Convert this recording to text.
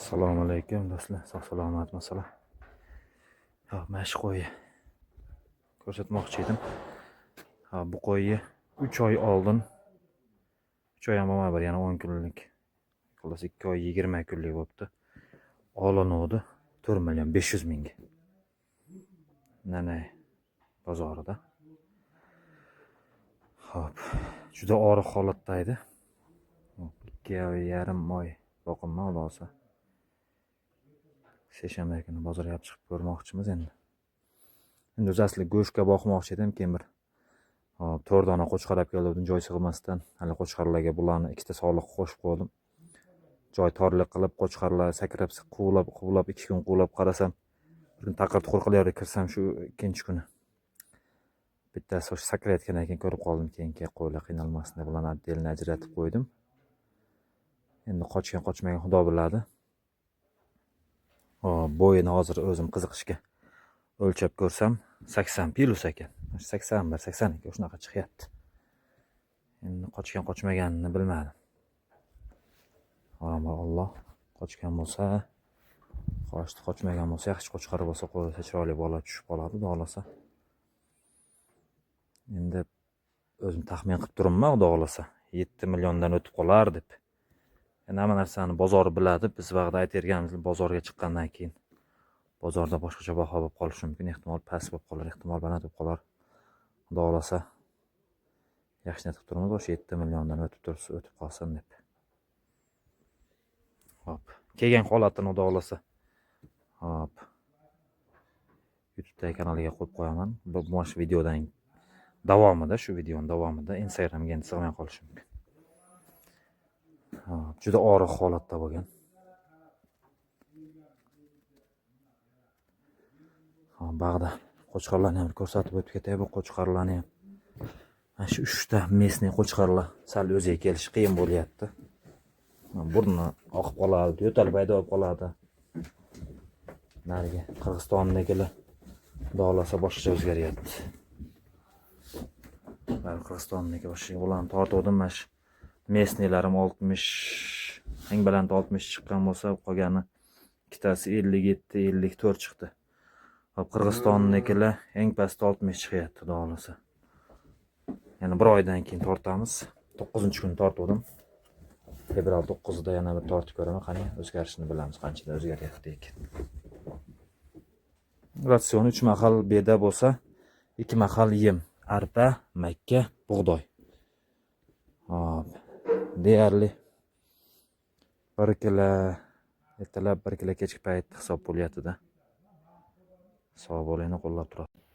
Assalomu alaykum do'stlar, sog' salomatmisizlar? Mana shu qo'yni ko'rsatmoqchi edim. Bu qo'yni 3 oy oldin, 3 oy ham bo'lmadi, yana 10 kunlik. Xullas 2 oy 20 kunlik bo'libdi. Olinuvdi 4 million 500 mingga. Nanay bozorida. Xo'p, juda og'ir holatda edi. 2,5 oy boqimma olsa. Seshanba kuni bozorga chiqib ko'rmoqchimiz endi. Endi o'zi asli go'shtga boqmoqchi edim, keyin bir 4 dona qo'chqar olib keldim, joy sig'masdan. Hali qo'chqarlarga bularni ikkita soliq qo'shib qo'ydim. Joy torlik qilib qo'chqarlar sakrab quvlab 2 kun quvlab qarasam, bir kun taqir-tuqir qilyapti, kirsam shu ikkinchi kuni. Bittasi o'sha sakrayotgandan keyin ko'rib qoldim, keyin qo'ylar qiynalmasin deb ularni отдельно ajratib qo'ydim. Endi qochmagan xudo biladi. Bo'yini hozir o'zim qiziqishga o'lchab ko'rsam 80 plus ekan. 81, 82 shunaqa chiqyapti. Endi qochmaganini bilmadim. Alloh, qochgan bo'lsa, qochmagan bo'lsa, yaxshi qo'chqar bo'lsa, qo'ysa chiroyli bola tushib qoladi, xudo xolasa. Endi o'zim taxmin qilib turibman, xudo xolasa 7 milliondan o'tib qolar deb. Endi hamma narsani bozor biladi. Biz vaqtida aytganimiz bozorga chiqqandan keyin bozorda boshqacha baho bo'lib qolishi mumkin, ehtimol past bo'lib qolar, ehtimol baland bo'lib qolar. Xudo xolasa yaxshi niyat qilib turibmiz, o'sha 7 milliondan o'tib qolsin deb. Hop, kelgan holatini xudo xolasa. Hop. YouTube kanaliga qo'yib qo'yaman. Bu videodan davomida, shu videoning davomida Instagramga endi sig'may qolishi mumkin. Juda og'ir holatda bo'lgan. Bag'da qo'chqarlarni ham ko'rsatib o'tib ketay. Bu qo'chqarlarni ham mana shu 3 ta местный qo'chqarlar sal o'ziga kelish qiyin bo'lyapti. Burni oqib qoladi, yo'tal paydo bo'lib qoladi. Nariga Qirg'izistondagilar xudo xolasa boshqacha o'zgaryapti. Qirg'izistondagi boshqa ularni tortdim, mana shu местныйlarim 60, eng baland 60 chiqqan bo'lsa, qolgani ikkitasi 57, 54 chiqdi. Hop, Qirg'izistondagilar eng pasti 60 chiqyapti, xudo xolasa. Yana bir oydan keyin tortamiz. 9-kun tortdim. Fevral 9-da yana bir tortib ko'raman, qani o'zgarishini bilamiz, qanchada o'zgaryapti ekan. Ratsion 3 mahal beda bo'lsa, 2 mahal yem, arpa, makka, bug'doy. Hop, deyarli 1 kilo ertalab, 1 kilo kechki payt hisob bo'lyapti-da. Sog' bo'linglar, qo'llab turadi.